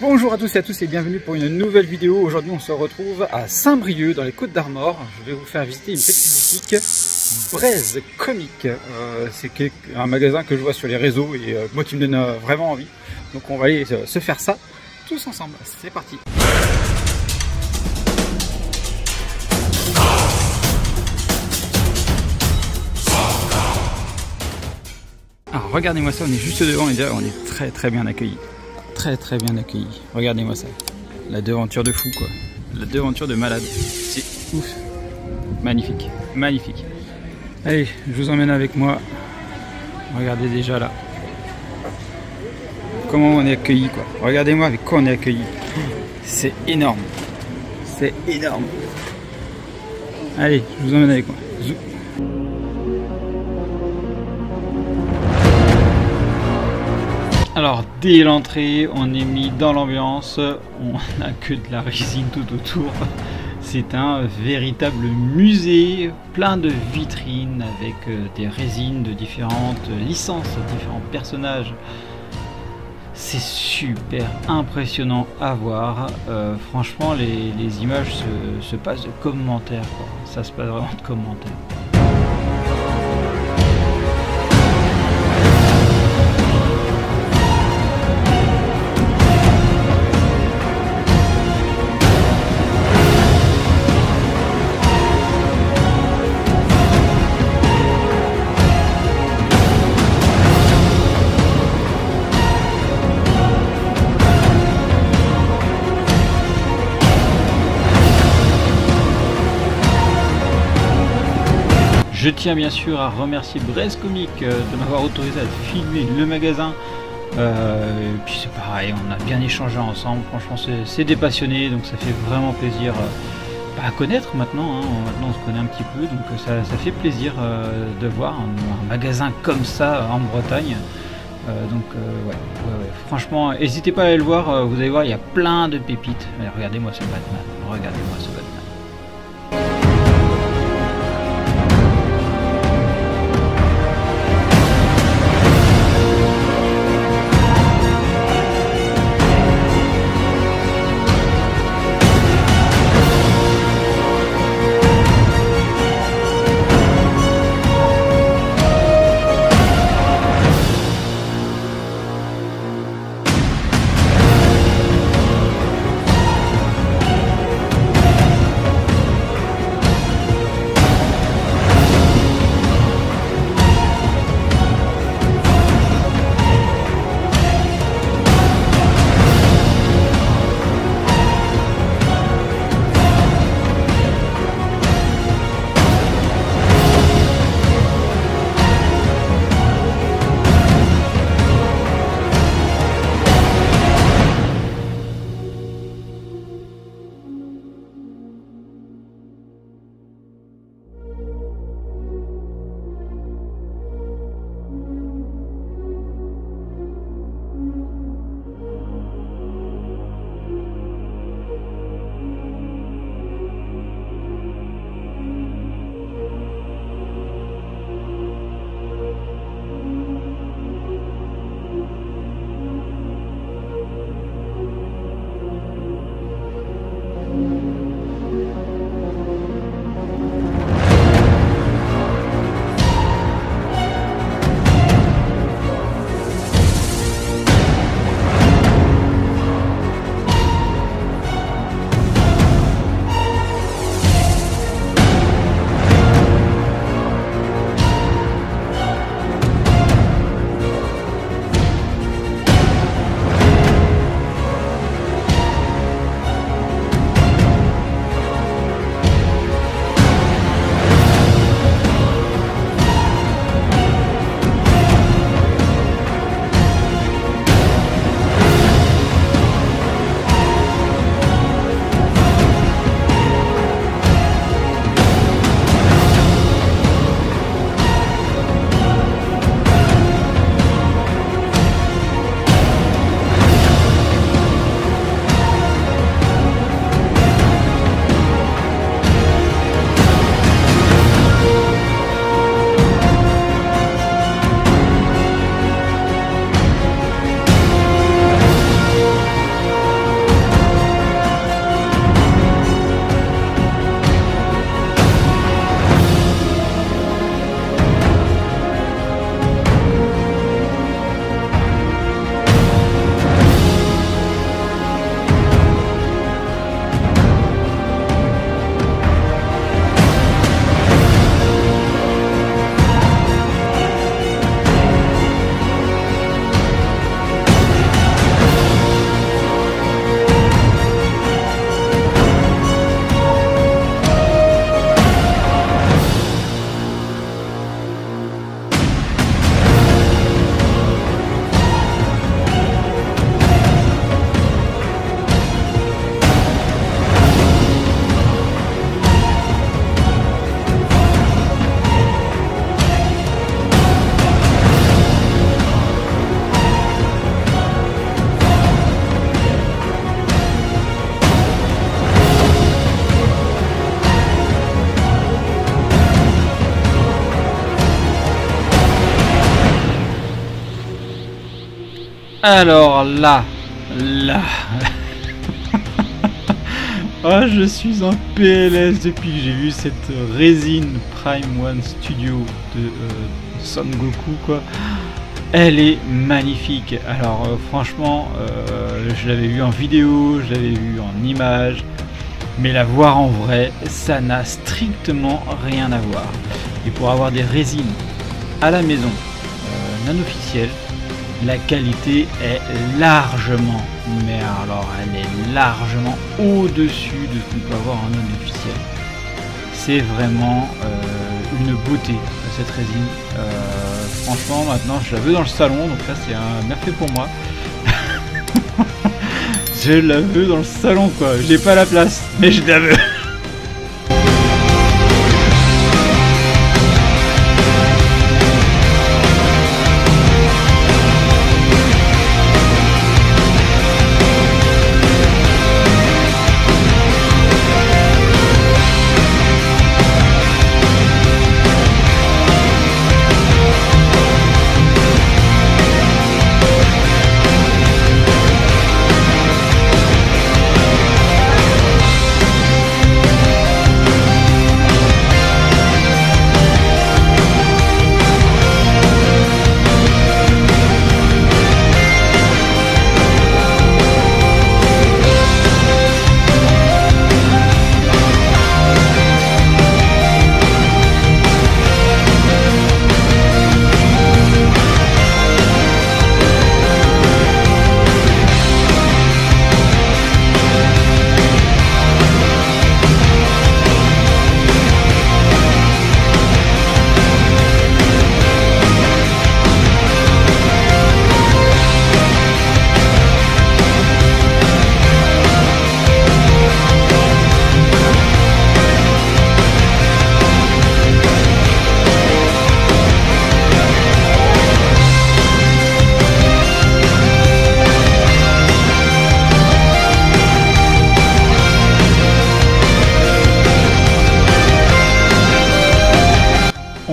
Bonjour à tous et à tous et bienvenue pour une nouvelle vidéo. Aujourd'hui on se retrouve à Saint-Brieuc dans les Côtes d'Armor. Je vais vous faire visiter une petite boutique Braise Comics. C'est un magasin que je vois sur les réseaux et moi qui me donne vraiment envie. Donc on va aller se faire ça tous ensemble. C'est parti. Alors regardez-moi ça, on est juste devant et déjà on est très bien accueillis. Très bien accueillis. Regardez-moi ça. La devanture de fou quoi. La devanture de malade. C'est ouf. Magnifique. Magnifique. Allez, je vous emmène avec moi. Regardez déjà là. Comment on est accueillis quoi. Regardez-moi avec quoi on est accueillis. C'est énorme. C'est énorme. Allez, je vous emmène avec moi. Alors dès l'entrée on est mis dans l'ambiance, on n'a que de la résine tout autour. C'est un véritable musée, plein de vitrines avec des résines de différentes licences, différents personnages. C'est super impressionnant à voir. Franchement les images se passent de commentaires quoi. Ça se passe vraiment de commentaires. Je tiens bien sûr à remercier Braise Comics de m'avoir autorisé à filmer le magasin. Et puis c'est pareil, on a bien échangé ensemble. Franchement, c'est des passionnés, donc ça fait vraiment plaisir à connaître maintenant. Maintenant, on se connaît un petit peu, donc ça fait plaisir de voir un magasin comme ça en Bretagne. Ouais. Franchement, n'hésitez pas à aller le voir. Vous allez voir, il y a plein de pépites. Regardez-moi ce Batman. Regardez-moi ce Batman. Alors là, ah, je suis en PLS depuis que j'ai vu cette résine Prime One Studio de Son Goku, quoi. Elle est magnifique. Alors franchement, je l'avais vu en vidéo, je l'avais vu en image, mais la voir en vrai, ça n'a strictement rien à voir. Et pour avoir des résines à la maison, non officielles, la qualité est largement, mais alors elle est largement au-dessus de ce qu'on peut avoir en non officiel. C'est vraiment une beauté cette résine. Franchement, maintenant je la veux dans le salon, donc là c'est un merveilleux pour moi. Je la veux dans le salon, quoi. J'ai pas la place, mais je la veux.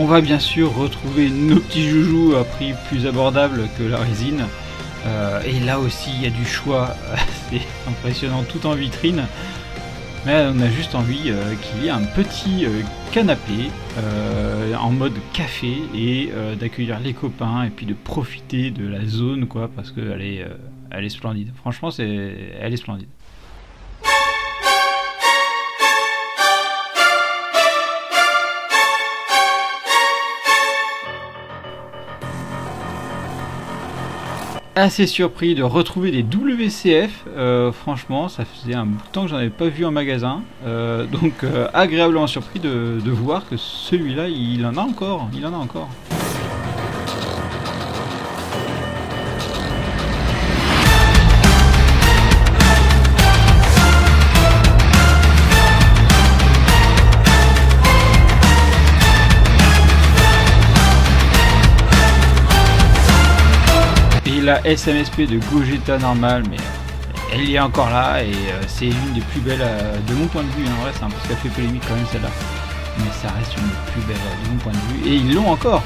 On va bien sûr retrouver nos petits joujoux à prix plus abordable que la résine. Et là aussi il y a du choix, c'est impressionnant, tout en vitrine. Mais on a juste envie qu'il y ait un petit canapé en mode café et d'accueillir les copains et puis de profiter de la zone, quoi, parce qu'elle est splendide. Franchement, elle est splendide. Assez surpris de retrouver des WCF, franchement ça faisait un bout de temps que j'en avais pas vu en magasin, donc agréablement surpris de voir que celui-là il en a encore, La SMSP de Gogeta normale, mais elle y est encore là et c'est une des plus belles de mon point de vue, en vrai c'est un peu ce qu'elle fait polémique quand même celle-là, mais ça reste une des plus belles de mon point de vue et ils l'ont encore.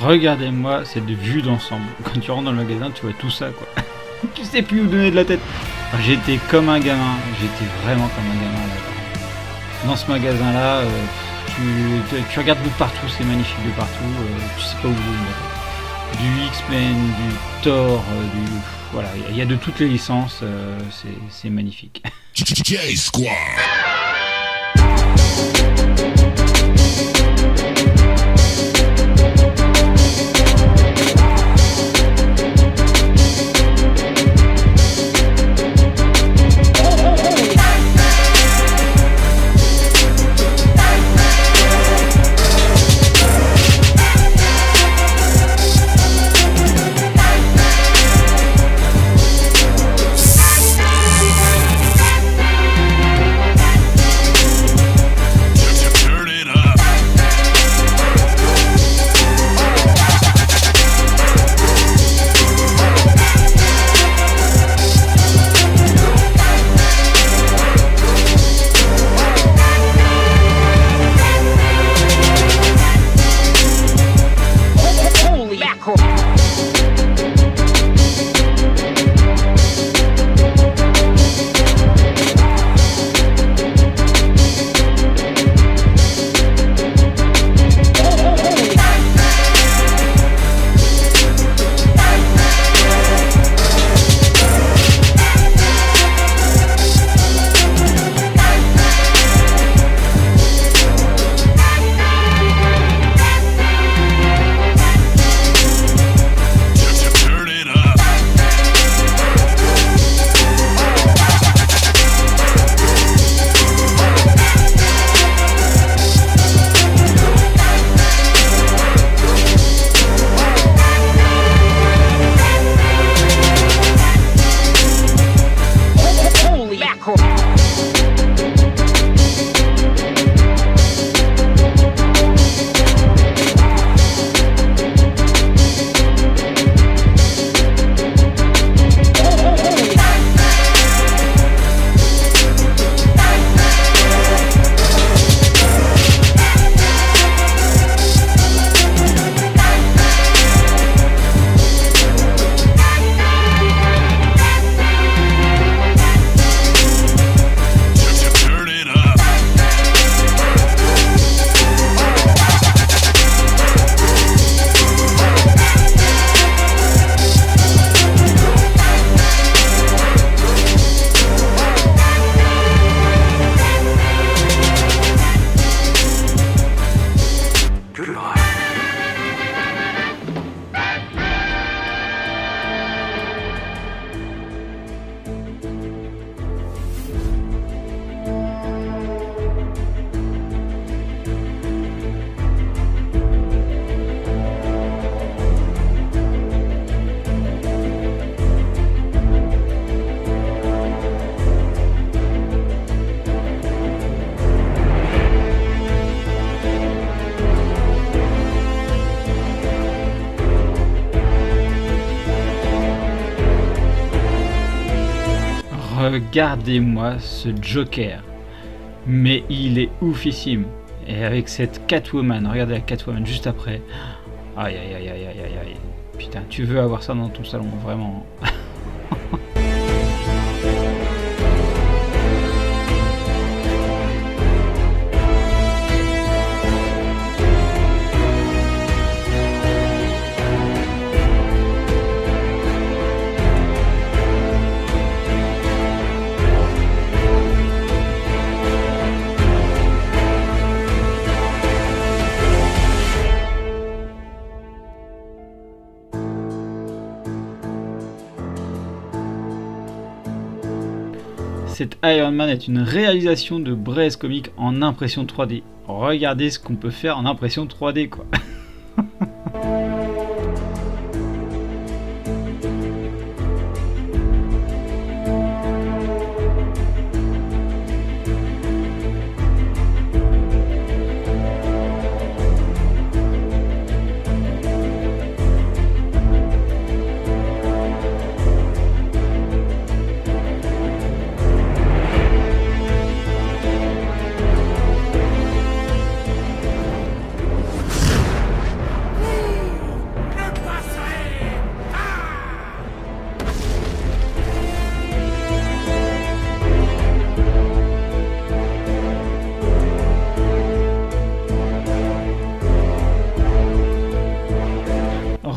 regardez-moi cette vue d'ensemble. Quand tu rentres dans le magasin, tu vois tout ça, quoi. Tu sais plus où donner de la tête. J'étais comme un gamin, j'étais vraiment comme un gamin là. Dans ce magasin-là, tu regardes de partout, c'est magnifique de partout, tu sais pas où donner de la tête. Du X-Men, du Thor, voilà, il y a de toutes les licences, c'est magnifique. J-Squad. Regardez-moi ce Joker, mais il est oufissime. Et avec cette Catwoman, regardez la Catwoman juste après. Aïe aïe aïe aïe aïe aïe aïe. Putain, tu veux avoir ça dans ton salon, vraiment. Cet Iron Man est une réalisation de Brez Comics en impression 3D. Regardez ce qu'on peut faire en impression 3D, quoi.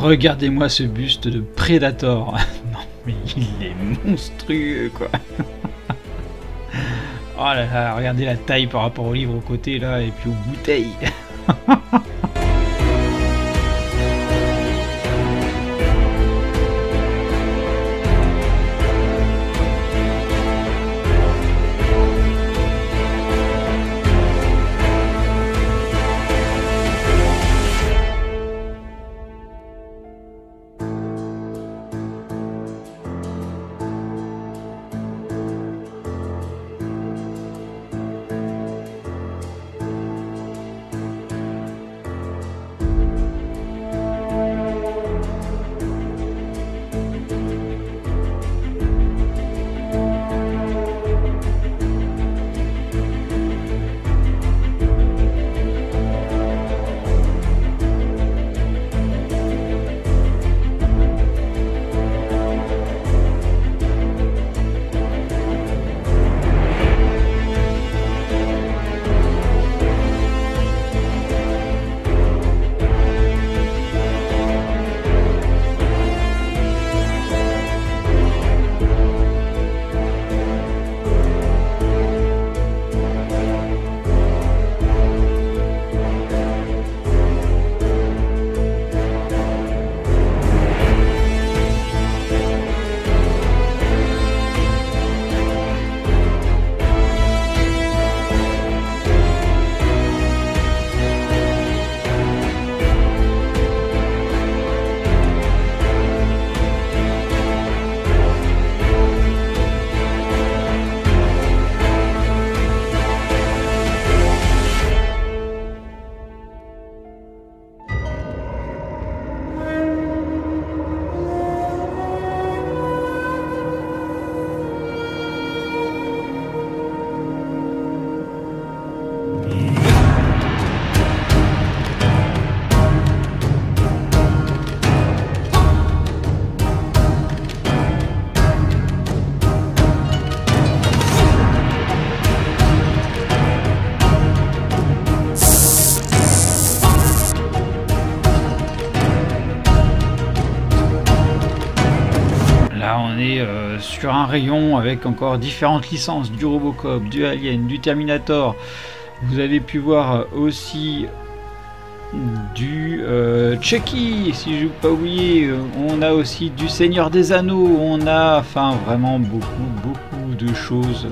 regardez-moi ce buste de Predator. Non mais il est monstrueux quoi. Oh là là, regardez la taille par rapport au livre au côté là et puis aux bouteilles. Sur un rayon avec encore différentes licences, du Robocop, du Alien, du Terminator. Vous avez pu voir aussi du Chucky, si je ne veux pas oublier. On a aussi du Seigneur des Anneaux. On a enfin vraiment beaucoup de choses.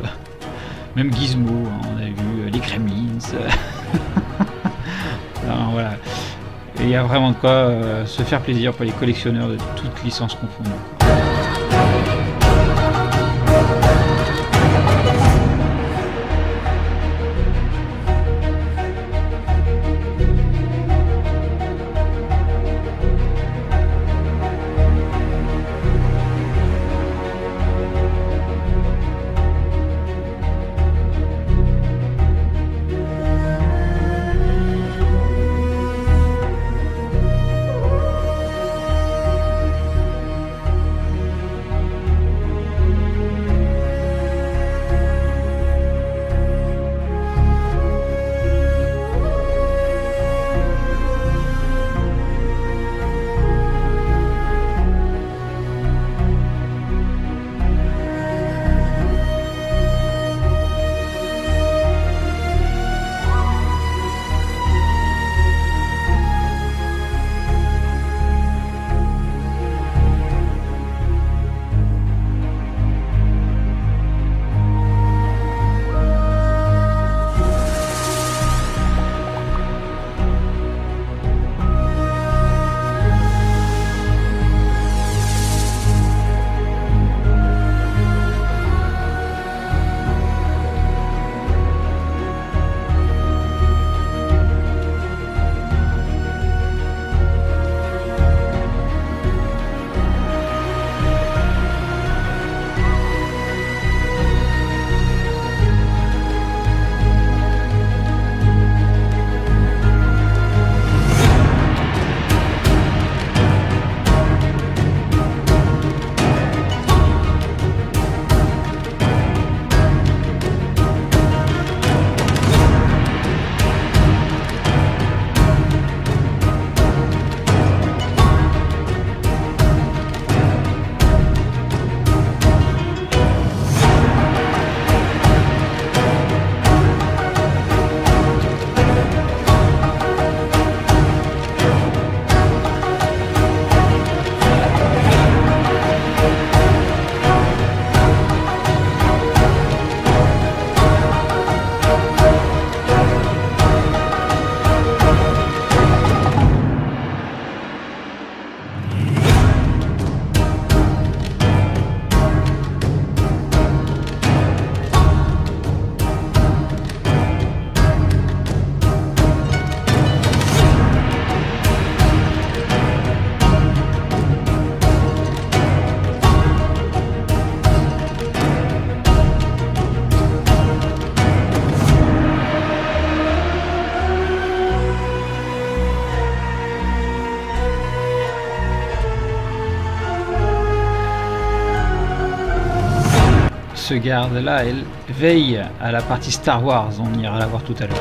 Même Gizmo, hein, on a vu les Gremlins. Alors, voilà. Et il y a vraiment de quoi se faire plaisir pour les collectionneurs de toutes licences confondues. ce garde-là, elle veille à la partie Star Wars. On ira la voir tout à l'heure.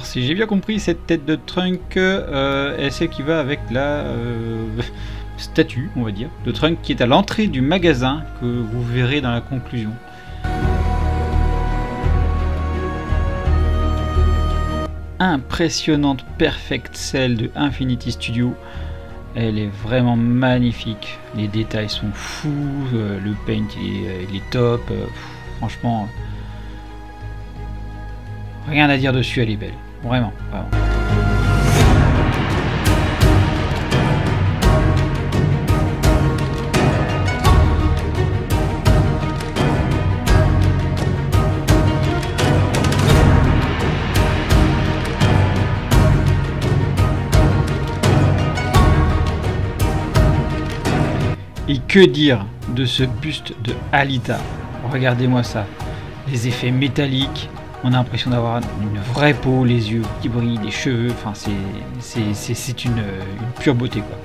Si j'ai bien compris, cette tête de Trunk est celle qui va avec la statue, on va dire, de Trunk qui est à l'entrée du magasin, que vous verrez dans la conclusion. Impressionnante Perfect Cell de Infinity Studio. Elle est vraiment magnifique. Les détails sont fous, le paint il est top. Franchement, rien à dire dessus, elle est belle. Vraiment, vraiment. Et que dire de ce buste de Alita? Regardez-moi ça. Les effets métalliques. On a l'impression d'avoir une vraie peau, les yeux qui brillent, les cheveux, enfin c'est une pure beauté quoi.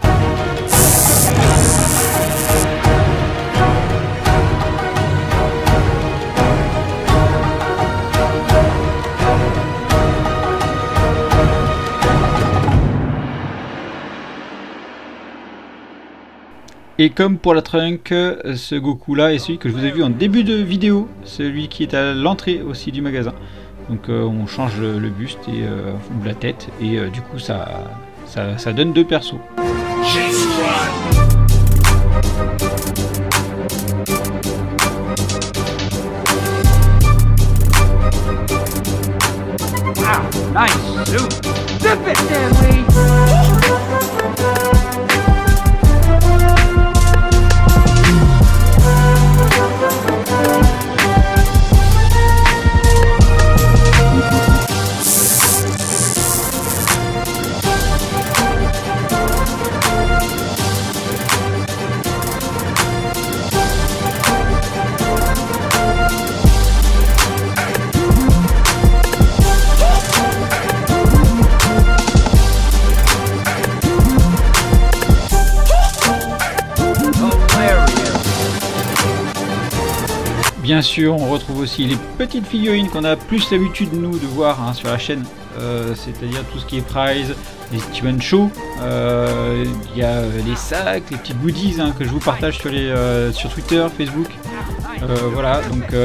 Et comme pour la Trunk, ce Goku là est celui que je vous ai vu en début de vidéo, celui qui est à l'entrée aussi du magasin. Donc on change le buste et ou la tête et du coup ça donne deux persos. Wow, nice suit. Zip it, Stanley. Bien sûr, on retrouve aussi les petites figurines qu'on a plus l'habitude nous de voir hein, sur la chaîne, c'est-à-dire tout ce qui est prize, les Steven Show, il y a les sacs, les petits goodies hein, que je vous partage sur Twitter, Facebook, voilà, donc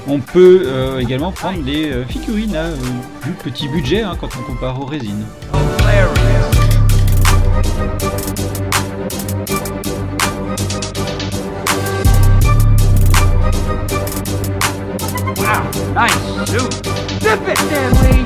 on peut également prendre des figurines à plus petit budget hein, quand on compare aux résines. Nice suit. Zip it, Stanley.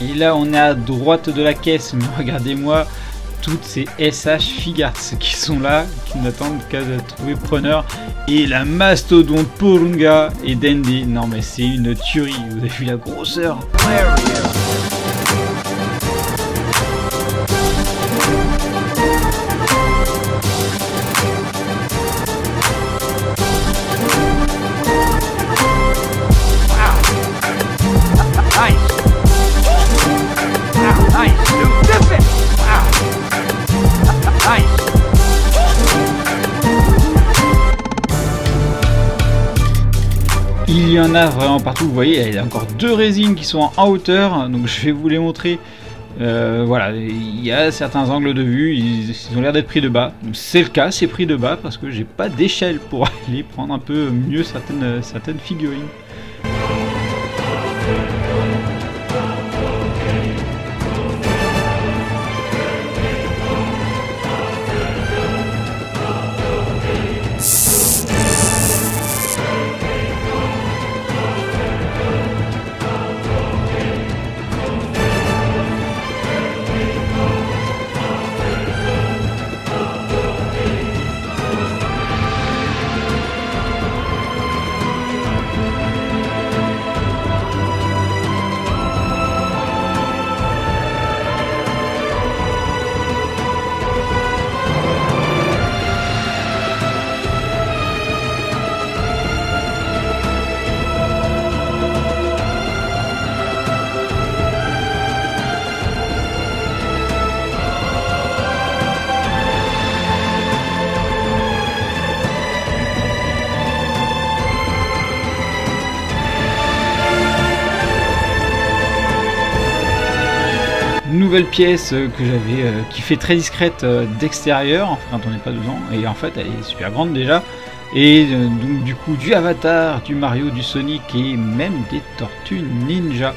Et là on est à droite de la caisse, mais regardez-moi toutes ces SH Figars qui sont là, qui n'attendent qu'à trouver preneur. Et la mastodonte Porunga et Dende. Non mais c'est une tuerie, vous avez vu la grosseur. Il y en a vraiment partout, vous voyez, il y a encore 2 résines qui sont en hauteur, donc je vais vous les montrer. Voilà, il y a certains angles de vue, ils ont l'air d'être pris de bas. C'est le cas, c'est pris de bas parce que j'ai pas d'échelle pour aller prendre un peu mieux certaines figurines. Nouvelle pièce que j'avais qui fait très discrète d'extérieur, enfin, quand on n'est pas dedans, et en fait elle est super grande déjà, et donc du coup du Avatar, du Mario, du Sonic et même des Tortues Ninja.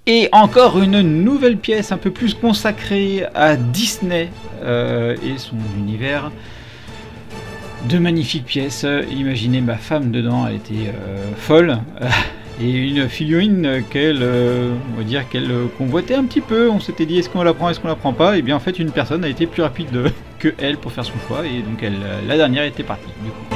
Et encore une nouvelle pièce un peu plus consacrée à Disney et son univers. De magnifiques pièces. Imaginez ma femme dedans, elle était folle. Et une figurine qu'elle, on va dire qu'elle convoitait un petit peu. On s'était dit est-ce qu'on la prend, est-ce qu'on la prend pas. Et bien en fait une personne a été plus rapide que elle pour faire son choix. Et donc elle, la dernière était partie du coup.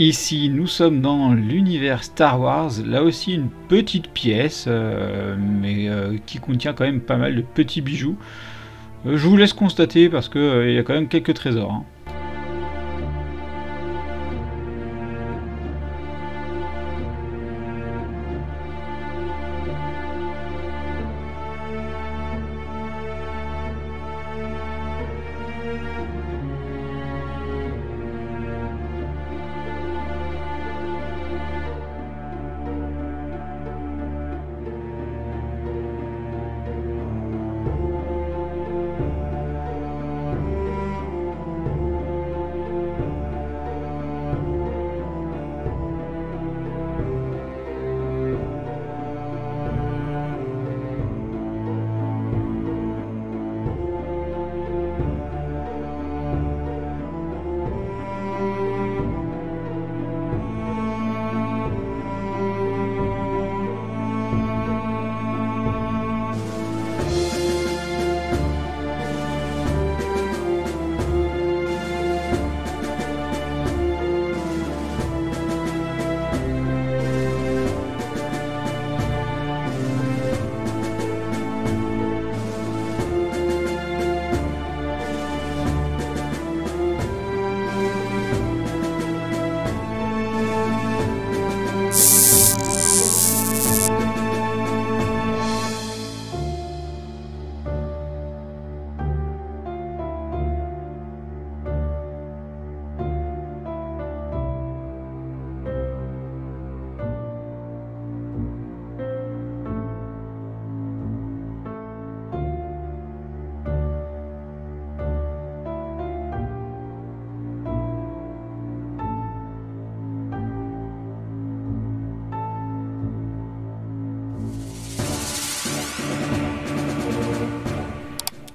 Ici, nous sommes dans l'univers Star Wars, là aussi une petite pièce, mais qui contient quand même pas mal de petits bijoux. Je vous laisse constater parce qu'il y a quand même quelques trésors. Hein.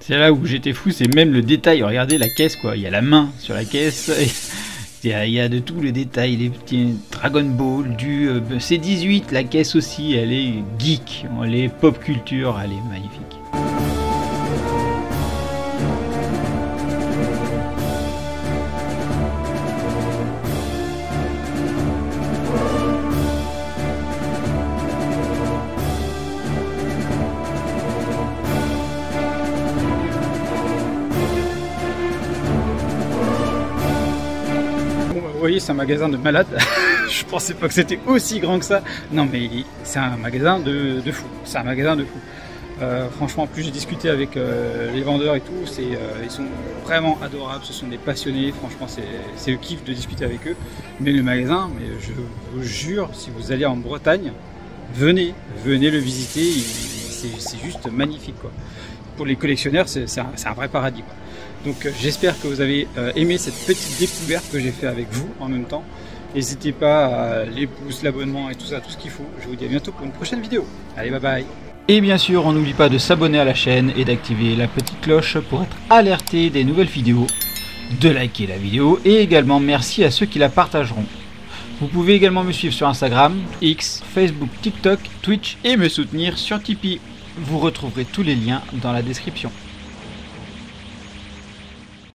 C'est là où j'étais fou, c'est même le détail. Regardez la caisse, quoi. Il y a la main sur la caisse. Il y a de tout le détail, les petits Dragon Ball, du C18, la caisse aussi, elle est geek, elle est pop culture, elle est magnifique. Vous voyez, c'est un magasin de malade. Je pensais pas que c'était aussi grand que ça. Non, mais c'est un magasin de fou. C'est un magasin de fou. Franchement, plus j'ai discuté avec les vendeurs et tout, ils sont vraiment adorables. Ce sont des passionnés. Franchement, c'est le kiff de discuter avec eux. Mais le magasin, mais je vous jure, si vous allez en Bretagne, venez le visiter. C'est juste magnifique, quoi. Pour les collectionneurs, c'est un vrai paradis, quoi. Donc j'espère que vous avez aimé cette petite découverte que j'ai fait avec vous en même temps. N'hésitez pas à les pouces, l'abonnement et tout ça, tout ce qu'il faut. Je vous dis à bientôt pour une prochaine vidéo. Allez, bye bye. Et bien sûr, on n'oublie pas de s'abonner à la chaîne et d'activer la petite cloche pour être alerté des nouvelles vidéos, de liker la vidéo et également merci à ceux qui la partageront. Vous pouvez également me suivre sur Instagram, X, Facebook, TikTok, Twitch et me soutenir sur Tipeee. Vous retrouverez tous les liens dans la description.